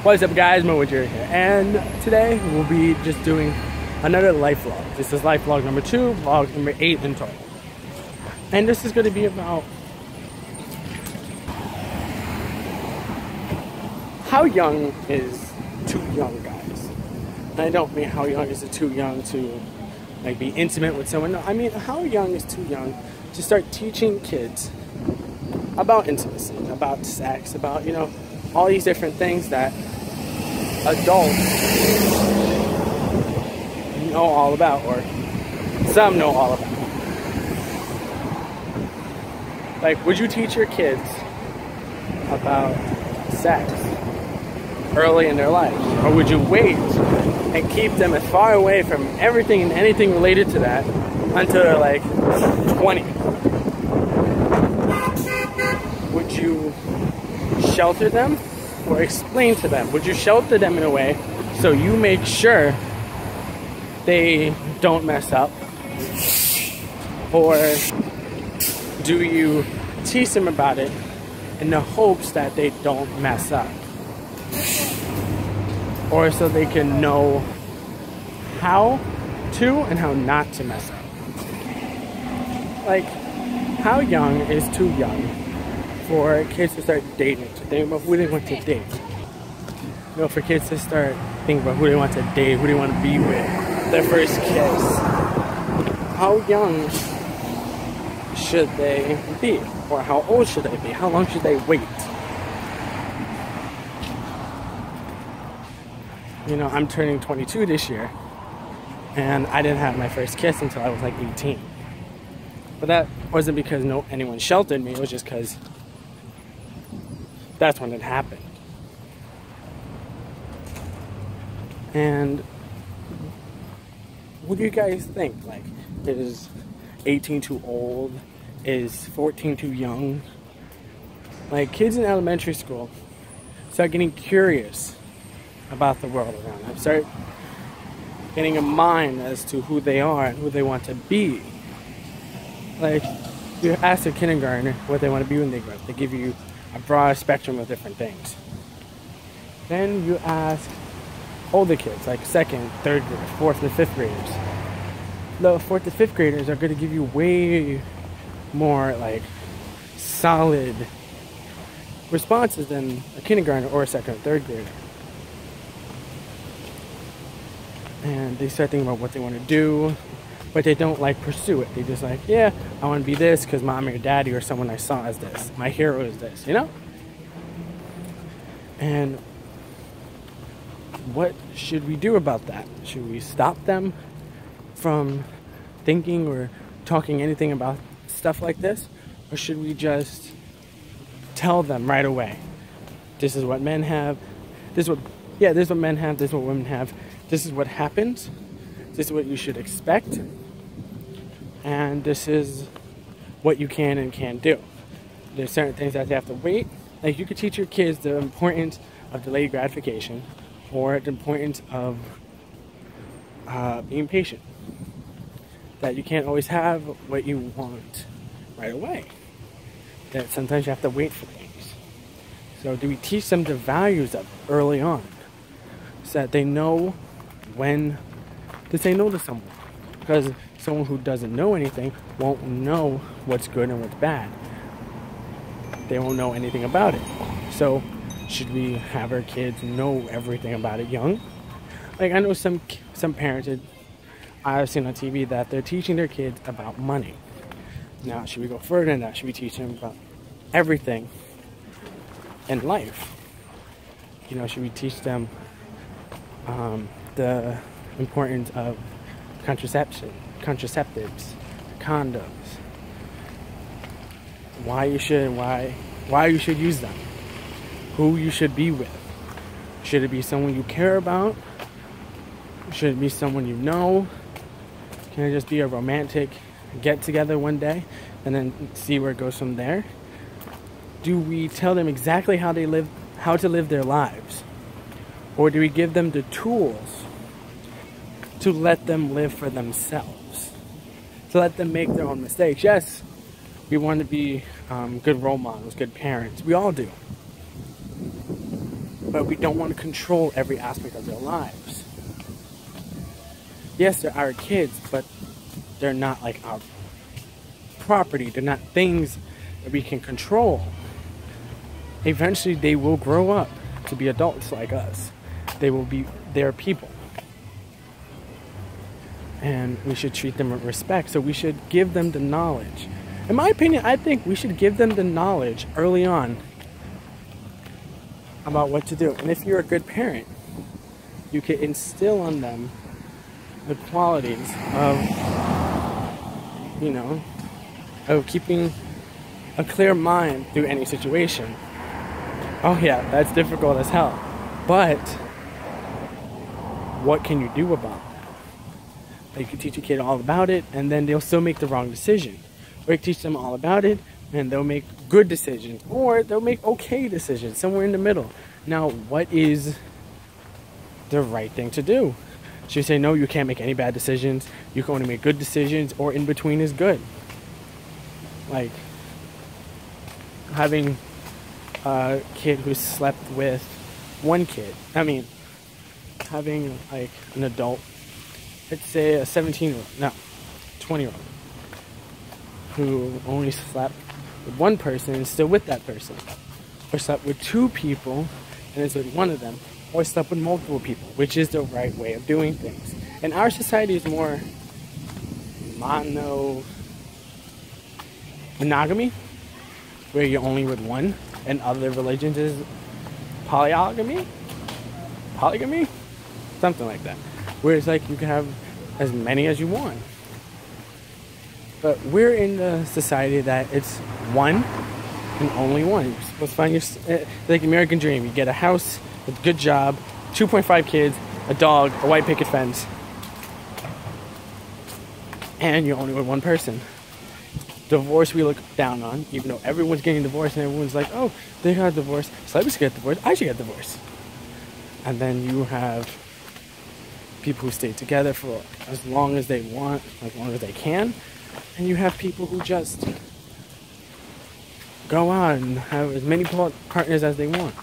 What's up guys, Mo here, and today we'll be just doing another life vlog. This is life vlog number 2, vlog number 8 in total. And this is going to be about how young is too young, guys. And I don't mean how young is it too young to like be intimate with someone. No, I mean how young is too young to start teaching kids about intimacy, about sex, about, you know, all these different things that adults know all about, or some know all about. Like, would you teach your kids about sex early in their life? Or would you wait and keep them as far away from everything and anything related to that until they're like 20? Would you shelter them or explain to them? Would you shelter them in a way so you make sure they don't mess up? Or do you teach them about it in the hopes that they don't mess up? Or so they can know how to and how not to mess up. Like, how young is too young for kids to start dating, to think about who they want to date? You know, for kids to start thinking about who they want to date, who they want to be with, their first kiss. How young should they be? Or how old should they be? How long should they wait? You know, I'm turning 22 this year, and I didn't have my first kiss until I was like 18. But that wasn't because anyone sheltered me, it was just because that's when it happened. And what do you guys think? Like, is 18 too old? Is 14 too young? Like, kids in elementary school start getting curious about the world around them. Start getting a mind as to who they are and who they want to be. Like, you ask a kindergartner what they want to be when they grow up. They give you a broad spectrum of different things. Then you ask older kids, like 2nd, 3rd graders, 4th and 5th graders. The 4th and 5th graders are going to give you way more like solid responses than a kindergartner or a 2nd or 3rd grader. And they start thinking about what they want to do, but they don't like pursue it. They just like, yeah, I want to be this because mom or daddy or someone I saw is this. My hero is this, you know? And what should we do about that? Should we stop them from thinking or talking anything about stuff like this? Or should we just tell them right away, this is what men have, this is what men have, this is what women have, this is what happens, this is what you should expect, and this is what you can and can't do. There's certain things that they have to wait. Like, you could teach your kids the importance of delayed gratification, or the importance of being patient. That you can't always have what you want right away. That sometimes you have to wait for things. So do we teach them the values of early on, so that they know when to say no to someone? Because someone who doesn't know anything won't know what's good and what's bad. They won't know anything about it. So should we have our kids know everything about it young? Like, I know some parents I've seen on TV that they're teaching their kids about money. Now, should we go further than that? Should we teach them about everything in life? You know, should we teach them the importance of contraceptives, condoms, why you should use them, who you should be with? Should it be someone you care about? Should it be someone you know? Can it just be a romantic get together one day and then see where it goes from there? Do we tell them exactly how to live their lives? Or do we give them the tools to let them live for themselves? To let them make their own mistakes? Yes, we want to be good role models, good parents. We all do. but we don't want to control every aspect of their lives. Yes, they're our kids, but they're not like our property. They're not things that we can control. Eventually, they will grow up to be adults like us. They will be their people. And we should treat them with respect. So we should give them the knowledge. In my opinion, I think we should give them the knowledge early on about what to do. And if you're a good parent, you can instill on them the qualities of, you know, of keeping a clear mind through any situation. Oh yeah, that's difficult as hell. But what can you do about that? You can teach a kid all about it, and then they'll still make the wrong decision. Or you can teach them all about it, and they'll make good decisions. Or they'll make okay decisions, somewhere in the middle. Now, what is the right thing to do? Should you say, no, you can't make any bad decisions, you can only make good decisions, or in between is good? Like, having a kid who slept with one kid. I mean, having like an adult, let's say a 17-year-old, no, 20-year-old, who only slept with one person and still with that person. Or slept with two people and is with one of them. Or slept with multiple people, which is the right way of doing things. And our society is more monogamy, where you're only with one, and other religions is polygamy, something like that. Where it's like you can have as many as you want. But we're in the society that it's one and only one. You're supposed to find your, like the American dream. You get a house, a good job, 2.5 kids, a dog, a white picket fence, and you're only with one person. Divorce we look down on, even though everyone's getting divorced and everyone's like, oh, they got divorced, so I should get divorced, I should get divorced. And then you have people who stay together for as long as they want, as long as they can. And you have people who just go out and have as many partners as they want.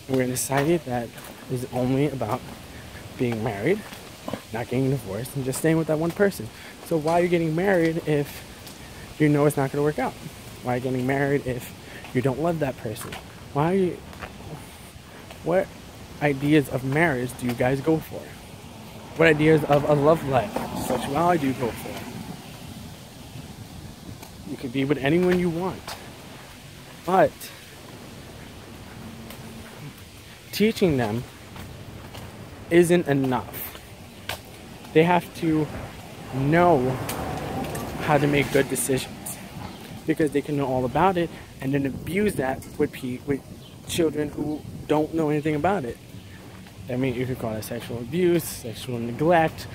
And we're in a society that is only about being married, not getting divorced, and just staying with that one person. So why are you getting married if you know it's not going to work out? Why are you getting married if you don't love that person? Why are you... What ideas of marriage do you guys go for? What ideas of a love life, sexuality do you go for? You can be with anyone you want. But teaching them isn't enough. They have to know how to make good decisions, because they can know all about it and then abuse that with children who don't know anything about it. I mean, you could call it sexual abuse, sexual neglect.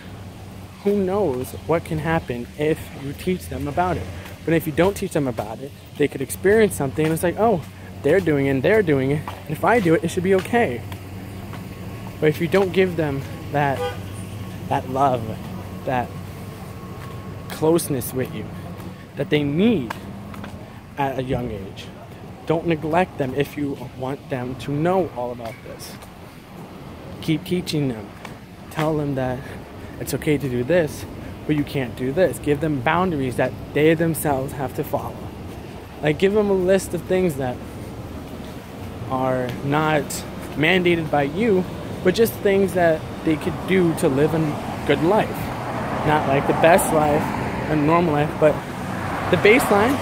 Who knows what can happen if you teach them about it? But if you don't teach them about it, they could experience something and it's like, oh, they're doing it and they're doing it, and if I do it, it should be okay. But if you don't give them that love, that closeness with you that they need at a young age, don't neglect them if you want them to know all about this. Keep teaching them. Tell them that it's okay to do this, but you can't do this. Give them boundaries that they themselves have to follow. Like, give them a list of things that are not mandated by you, but just things that they could do to live a good life. Not like the best life, a normal life, but the baseline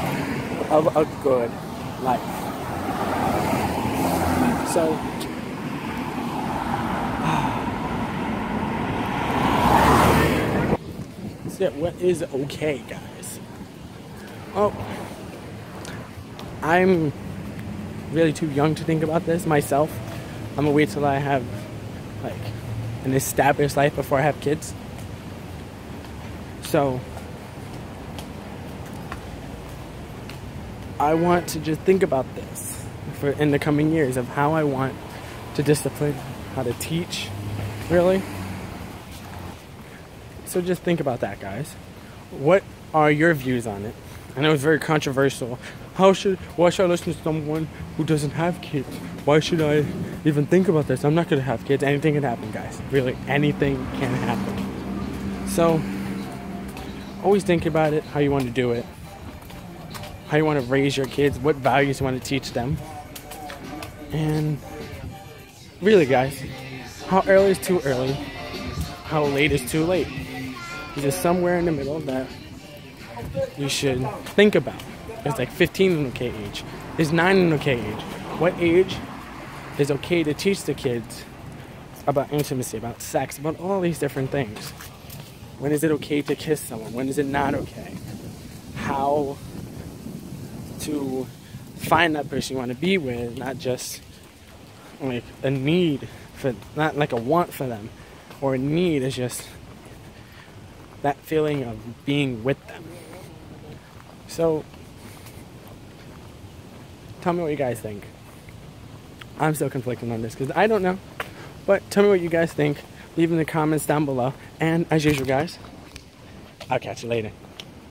of a good life. So, what is okay, guys? Oh, I'm really too young to think about this myself. I'm gonna wait till I have like an established life before I have kids. So I want to just think about this for in the coming years of how I want to discipline, how to teach, really. So just think about that, guys. What are your views on it? I know it's very controversial. Why should I listen to someone who doesn't have kids? Why should I even think about this? I'm not gonna have kids. Anything can happen, guys. Really, anything can happen. So, always think about it, how you want to do it, how you want to raise your kids, what values you want to teach them. And really, guys, how early is too early? How late is too late? There's just somewhere in the middle that you should think about. It's like 15 an okay age. Is 9 an okay age? What age is okay to teach the kids about intimacy, about sex, about all these different things? When is it okay to kiss someone? When is it not okay? How to find that person you want to be with, not just like a need for, not like a want for them, or a need is just that feeling of being with them. So, tell me what you guys think. I'm still conflicting on this because I don't know. But tell me what you guys think. Leave in the comments down below. And as usual, guys, I'll catch you later.